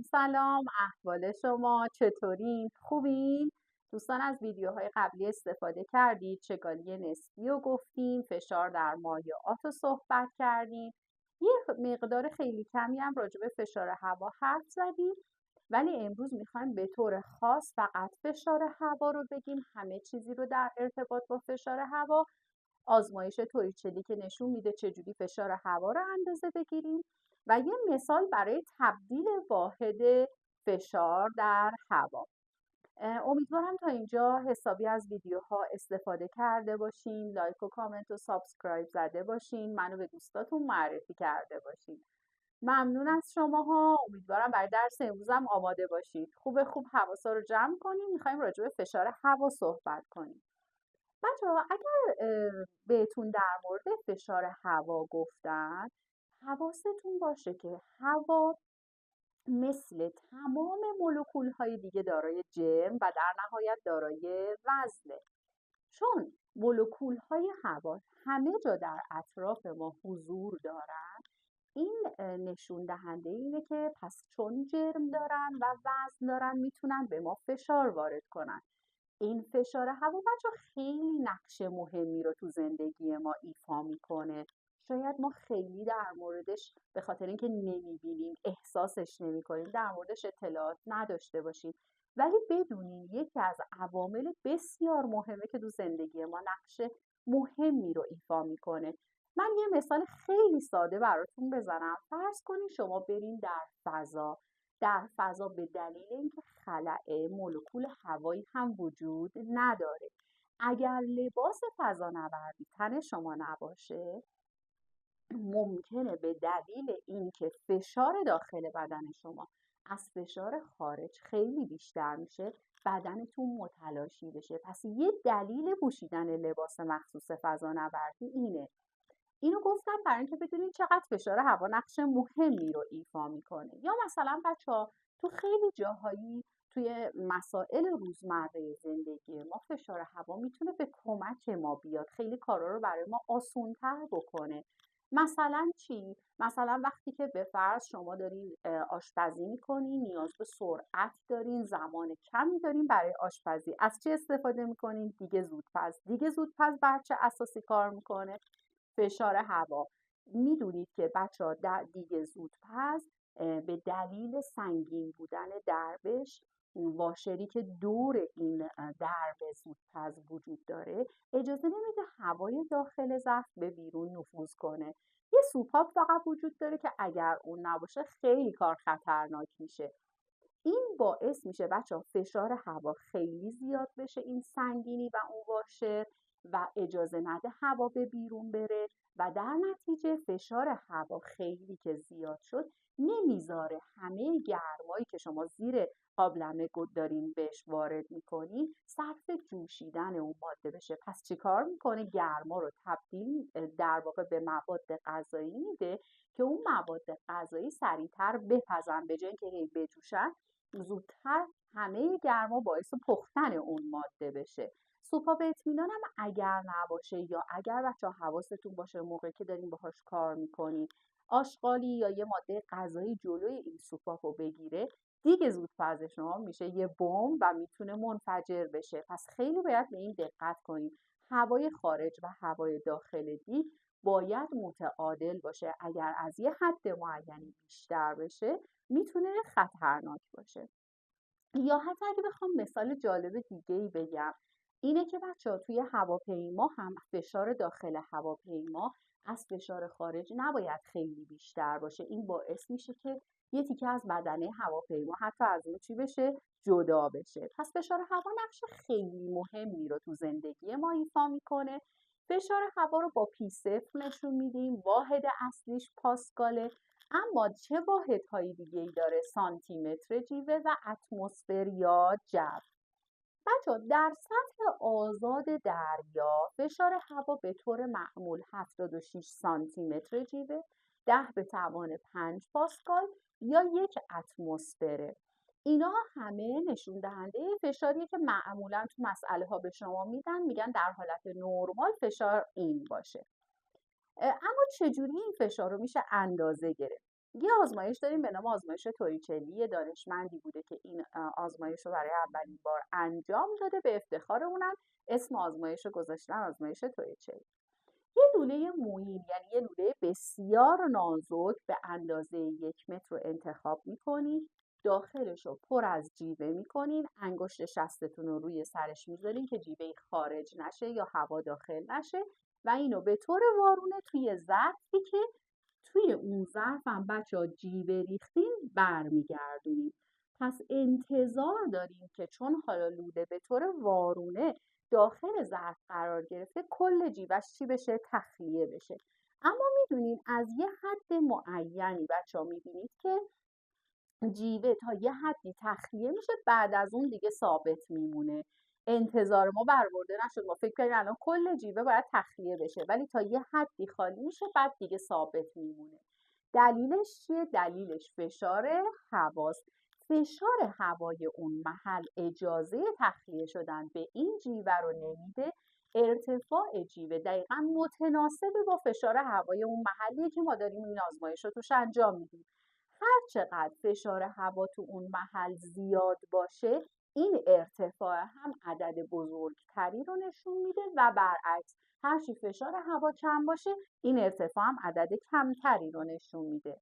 سلام، احوال شما چطورین؟ خوبین؟ دوستان از ویدیوهای قبلی استفاده کردید، چگالی نسبی رو گفتیم، فشار در مایعات رو صحبت کردیم، یه مقدار خیلی کمی هم راجع به فشار هوا حرف زدیم. ولی امروز میخوایم به طور خاص فقط فشار هوا رو بگیم، همه چیزی رو در ارتباط با فشار هوا. آزمایش توریچلی که نشون میده چجوری فشار هوا رو اندازه بگیریم و یه مثال برای تبدیل واحد فشار در هوا. امیدوارم تا اینجا حسابی از ویدیوها استفاده کرده باشین، لایک و کامنت و سابسکرایب زده باشین، منو به دوستاتون معرفی کرده باشین. ممنون از شماها. امیدوارم برای درس امروزم آماده باشید. خوب حواسا رو جمع کنیم. میخوایم راجع به فشار هوا صحبت کنیم. بچه‌ها اگر بهتون در مورد فشار هوا گفتن، حواستون باشه که هوا مثل تمام مولکول‌های دیگه دارای جرم و در نهایت دارای وزنه. چون مولکول‌های هوا همه جا در اطراف ما حضور دارن، این نشون دهنده اینه که پس چون جرم دارن و وزن دارن میتونن به ما فشار وارد کنن. این فشار هوا بچه خیلی نقش مهمی رو تو زندگی ما ایفا میکنه. شاید ما خیلی در موردش به خاطر اینکه نمیبینیم، احساسش نمیکنیم، در موردش اطلاعات نداشته باشیم، ولی بدونیم یکی از عوامل بسیار مهمه که تو زندگی ما نقش مهمی رو ایفا میکنه. من یه مثال خیلی ساده براتون بزنم. فرض کنید شما برین در فضا به دلیل اینکه خلأ مولکول هوایی هم وجود نداره. اگر لباس فضانوردی تن شما نباشه، ممکنه به دلیل اینکه فشار داخل بدن شما از فشار خارج خیلی بیشتر میشه، بدنتون متلاشی بشه. پس یه دلیل پوشیدن لباس مخصوص فضانوردی اینه. اینو گفتم برای اینکه بدونین چقدر فشار هوا نقش مهمی رو ایفا میکنه. یا مثلا بچه‌ها تو خیلی جاهایی توی مسائل روزمره زندگی ما فشار هوا میتونه به کمک ما بیاد، خیلی کارا رو برای ما آسون‌تر بکنه. مثلا چی؟ مثلا وقتی که به فرض شما دارین آشپزی میکنین، نیاز به سرعت دارین، زمان کمی دارین برای آشپزی، از چی استفاده میکنین؟ دیگه زودپز بر چه اساسی کار میکنه؟ فشار هوا. میدونید که بچه‌ها در دیگ زودپز به دلیل سنگین بودن دربش، واشری که دور این درب زودپز وجود داره اجازه نمیده هوای داخل ظرف به بیرون نفوذ کنه. یه سوپاپ فقط وجود داره که اگر اون نباشه خیلی کار خطرناک میشه. این باعث میشه بچه‌ها فشار هوا خیلی زیاد بشه، این سنگینی و اون واشر، و اجازه نده هوا به بیرون بره و در نتیجه فشار هوا خیلی که زیاد شد نمیذاره همه گرمایی که شما زیر قابلمه دارین بهش وارد میکنین صرف جوشیدن اون ماده بشه. پس چی کار میکنه؟ گرما رو تبدیل در واقع به مواد غذایی میده که اون مواد غذایی سریعتر بپزن، به جای اینکه هی بجوشن زودتر همه گرما باعث پختن اون ماده بشه. سوپا به اطمینانم اگر نباشه، یا اگر بچه‌ها حواستون باشه موقعی که دارین باهاش کار میکنین آشغالی یا یه ماده غذایی جلوی این سوپاپ رو بگیره، دیگه زودپز شما میشه یه بمب و میتونه منفجر بشه. پس خیلی باید به این دقت کنیم. هوای خارج و هوای داخل دیگ باید متعادل باشه. اگر از یه حد معینی بیشتر بشه میتونه خطرناک باشه. یا حتی اگه بخوام مثال جالب دیگه‌ای بگم، اینه که بچه‌ها توی هواپیما هم فشار داخل هواپیما از فشار خارج نباید خیلی بیشتر باشه. این باعث میشه که یه تیکه از بدنه هواپیما حتی از اون چی بشه؟ جدا بشه. پس فشار هوا نقش خیلی مهمی رو تو زندگی ما ایفا میکنه. فشار هوا رو با P0 نشون میدیم. واحد اصلیش پاسکاله، اما چه واحدهای دیگه‌ای داره؟ سانتیمتر جیوه و اتمسفر یا جو. بچه‌ها در سطح آزاد دریا فشار هوا به طور معمول 76 سانتیمتر جیوه، 10⁵ پاسکال یا 1 اتمسفره. اینا همه نشون دهنده فشاریه که معمولا تو مسئله ها به شما میدن، میگن در حالت نرمال فشار این باشه. اما چجوری این فشار رو میشه اندازه گرفت؟ یه آزمایش داریم به نام آزمایش توریچلی. یه دانشمندی بوده که این آزمایش رو برای اولین بار انجام داده. به افتخار اونم اسم آزمایش رو گذاشتن آزمایش توریچلی. یه لوله مویین، یعنی یه لوله بسیار نازک به اندازه 1 متر رو انتخاب میکنید. داخلش رو پر از جیوه میکنین. انگشت شستتون رو روی سرش میذارین که جیوه خارج نشه یا هوا داخل نشه و اینو به طور وارونه توی ظرفی که توی اون ظرف هم بچه‌ها جیوه ریختین برمیگردونید. پس انتظار داریم که چون حالا لوله به طور وارونه داخل ظرف قرار گرفته کل جیوهش چی بشه؟ تخلیه بشه. اما میدونین از یه حد معینی بچه‌ها میبینید که جیوه تا یه حدی تخلیه میشه، بعد از اون دیگه ثابت میمونه. انتظار ما برآورده نشد. ما فکر کنیم الان کل جیوه باید تخلیه بشه، ولی تا یه حدی خالی میشه بعد دیگه ثابت میمونه. دلیلش چیه؟ دلیلش فشار هواست. فشار هوای اون محل اجازه تخلیه شدن به این جیوه رو نمیده. ارتفاع جیوه دقیقا متناسب با فشار هوای اون محلیه که ما داریم این آزمایش رو توش انجام میدیم. هر چقدر فشار هوا تو اون محل زیاد باشه این ارتفاع هم عدد بزرگتری رو نشون میده و برعکس هرچی فشار هوا کم باشه این ارتفاع هم عدد کمتری رو نشون میده.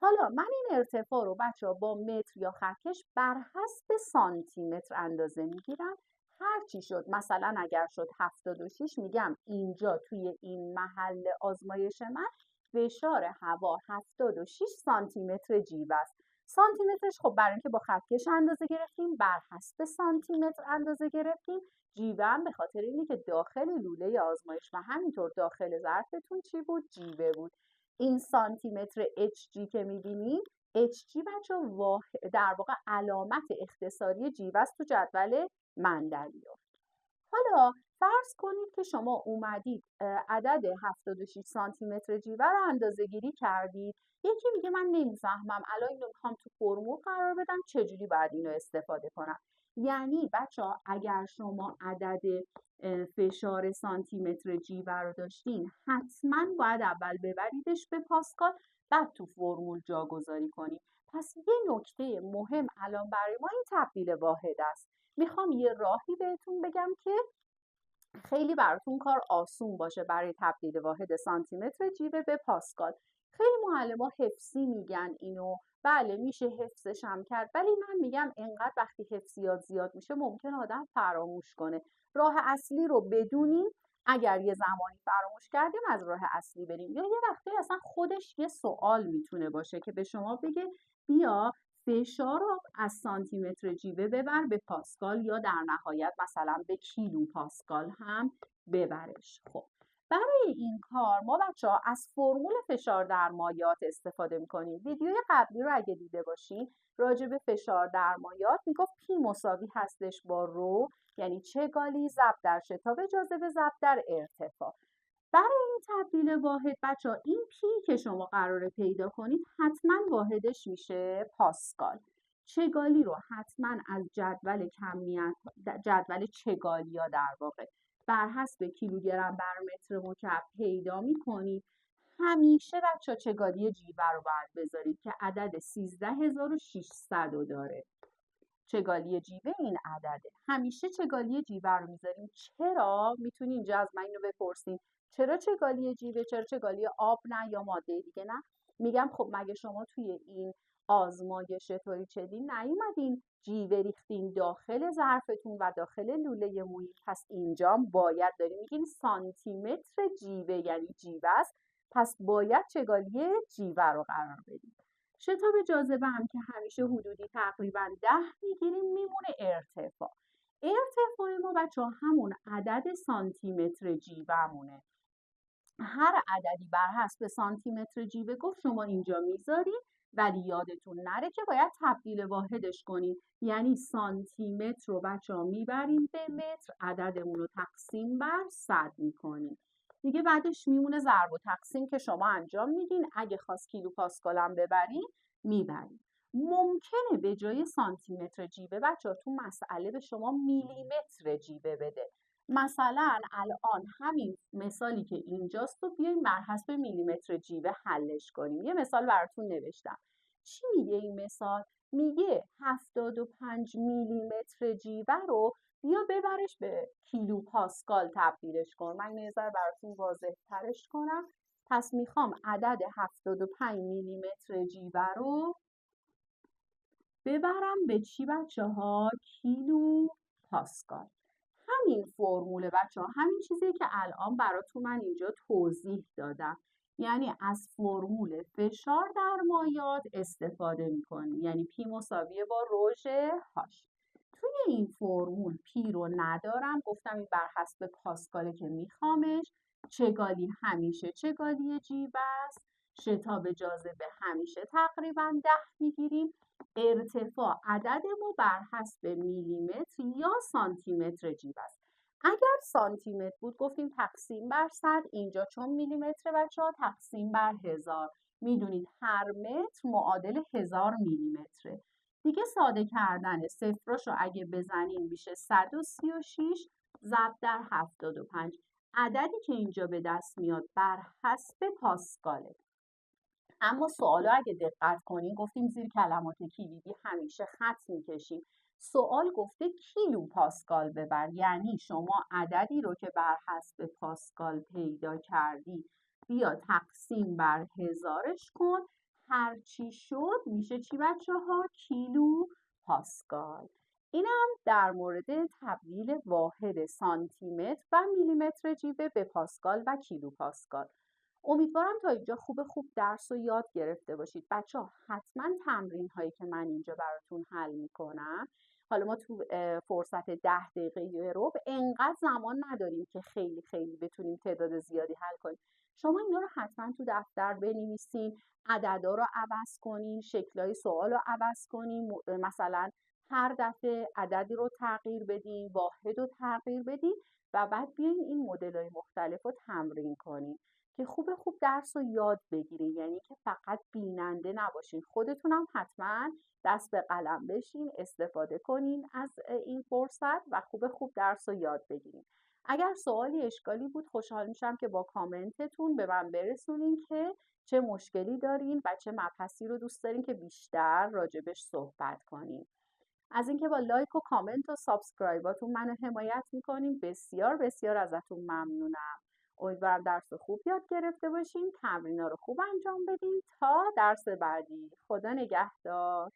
حالا من این ارتفاع رو بچه‌ها با متر یا خطکش بر حسب سانتی متر اندازه میگیرم. هر چی شد، مثلا اگر شد 76 میگم اینجا توی این محل آزمایش من فشار هوا 76 سانتی متر جیوه است. سانتی مترش خب برای اینکه با خطکش اندازه گرفتیم بر حسب سانتی متر اندازه گرفتیم. جیوه هم به خاطر اینه که داخل لوله آزمایش و همینطور داخل ظرفتون چی بود؟ جیوه بود. این سانتی متر HG که میبینیم HG بچه در واقع علامت اختصاری جیوه است تو جدول مندلیات. حالا فرض کنید که شما اومدید عدد 76 سانتی متر جیوه رو اندازه گیری کردید. یکی میگه من نمیفهمم الان اینو میخوام تو فرمول قرار بدم چجوری باید اینو استفاده کنم. یعنی بچه‌ها اگر شما عدد فشار سانتی متر جیوه رو داشتین حتما باید اول ببریدش به پاسکال بعد تو فرمول جاگذاری کنید. پس یه نکته مهم الان برای ما این تبدیل واحد است. میخوام یه راهی بهتون بگم که خیلی براتون کار آسون باشه برای تبدیل واحد سانتی متر جیوه به پاسکال. خیلی معلم‌ها حفظی میگن اینو، بله میشه حفظش هم کرد، ولی من میگم انقدر وقتی حفظیات زیاد میشه ممکنه آدم فراموش کنه. راه اصلی رو بدونیم، اگر یه زمانی فراموش کردیم از راه اصلی بریم. یا یه وقتی اصلا خودش یه سوال میتونه باشه که به شما بگه بیا فشار رو از سانتی متر جیوه ببر به پاسکال یا در نهایت مثلا به کیلو پاسکال هم ببرش. خب برای این کار ما بچه‌ها از فرمول فشار در مایعات استفاده میکنیم. ویدیوی قبلی رو اگه دیده باشین راجع به فشار در مایعات میگفت پی مساوی هستش با رو، یعنی چگالی ضرب در شتاب جاذبه ضرب در ارتفاع. برای این تبدیل واحد بچه‌ها این پی که شما قراره پیدا کنید حتما واحدش میشه پاسکال. چگالی رو حتما از جدول کمیت، جدول چگالیا در واقع بر حسب کیلوگرم بر متر مکعب پیدا میکنید. همیشه بچه‌ها چگالی جیوه رو باید بذارید که عدد 13600 رو داره. چگالی جیوه این عدده. همیشه چگالی جیوه رو میذاریم. چرا؟ میتونی اینجا از من اینو بپرسین چرا چگالی جیوه؟ چرا چگالی آب نه یا ماده دیگه نه؟ میگم خب مگه شما توی این آزمایش توریچلی نیومدین جیوه ریختین داخل ظرفتون و داخل لوله مویی، پس اینجا باید داریم میگین سانتی متر جیوه یعنی جیوه است، پس باید چگالی جیوه رو قرار بدیم. شتاب جاذبه هم که همیشه حدودی تقریبا 10 میگیریم میمونه ارتفاع. ارتفاع ما بچه‌ها همون عدد سانتی متر جیوه مونه. هر عددی بر حسب سانتی متر جیوه گفت شما اینجا میذارید، ولی یادتون نره که باید تبدیل واحدش کنیم. یعنی سانتی متر رو بچه‌ها میبریم به متر، عددمون رو تقسیم بر 100 میکنیم. دیگه بعدش میمونه ضرب و تقسیم که شما انجام میدین. اگه خواست کیلو پاسکال هم ببرین میبرین. ممکنه به جای سانتی متر جیوه بچه‌ها تو مسئله به شما میلی متر جیوه بده. مثلا الان همین مثالی که اینجاست رو بیایم بر حسب میلیمتر جیوه حلش کنیم. یه مثال براتون نوشتم. چی میگه این مثال؟ میگه 75 میلیمتر جیوه رو بیا ببرش به کیلو پاسکال تبدیلش کن. من یه ذره براتون واضح ترش کنم. پس میخوام عدد 75 میلیمتر جیوه رو ببرم به چی بچه ها؟ کیلو پاسکال. همین فرموله بچه ها، همین چیزی که الان براتون من اینجا توضیح دادم. یعنی از فرمول فشار در مایعات استفاده میکنیم. یعنی پی مساویه با روژ هاش. توی این فرمول پی رو ندارم، گفتم این بر حسب پاسکاله که میخوامش. چگالی همیشه چگالی جیوه است. شتاب جاذبه همیشه تقریبا 10 میگیریم. ارتفاع عدد ما بر حسب میلیمتر یا سانتیمتر جیوه است. اگر سانتیمتر بود گفتیم تقسیم بر 100. اینجا چون میلیمتر بچه ها تقسیم بر 1000. میدونید هر متر معادل 1000 میلیمتره. دیگه ساده کردن صفراشو اگه بزنیم میشه 136 ضرب در 75. عددی که اینجا به دست میاد بر حسب پاسکاله. اما سوالو اگه دقت کنین گفتیم زیر کلمات کلیدی همیشه خط میکشیم. سوال گفته کیلو پاسکال ببر، یعنی شما عددی رو که بر حسب پاسکال پیدا کردی بیا تقسیم بر 1000ش کن. هرچی شد میشه چی بچه ها؟ کیلو پاسکال. اینم در مورد تبدیل واحد سانتیمتر و میلیمتر جیوه به پاسکال و کیلو پاسکال. امیدوارم تا اینجا خوب درس رو یاد گرفته باشید. بچه ها حتما تمرین هایی که من اینجا براتون حل میکنم، حالا ما تو فرصت 10 دقیقه یه ربع انقدر زمان نداریم که خیلی بتونیم تعداد زیادی حل کنیم. شما اینا رو حتما تو دفتر بنویسین، عددا رو عوض کنین، شکلای سوال رو عوض کنین، مثلا هر دفعه عددی رو تغییر بدین، واحد رو تغییر بدین و بعد بیاین این مدل‌های مختلف رو تمرین کنین که خوب درس رو یاد بگیرین. یعنی که فقط بیننده نباشین، خودتونم حتما دست به قلم بشین، استفاده کنین از این فرصت و خوب درس رو یاد بگیرین. اگر سوالی اشکالی بود خوشحال میشم که با کامنتتون به من برسونین که چه مشکلی دارین و چه مبحثی رو دوست دارین که بیشتر راجبش صحبت کنین. از اینکه با لایک و کامنت و سابسکرایباتون منو حمایت میکنین بسیار ازتون ممنونم. امیدوارم درس خوب یاد گرفته باشین، تمرینا رو خوب انجام بدین. تا درس بعدی، خدا نگهدار.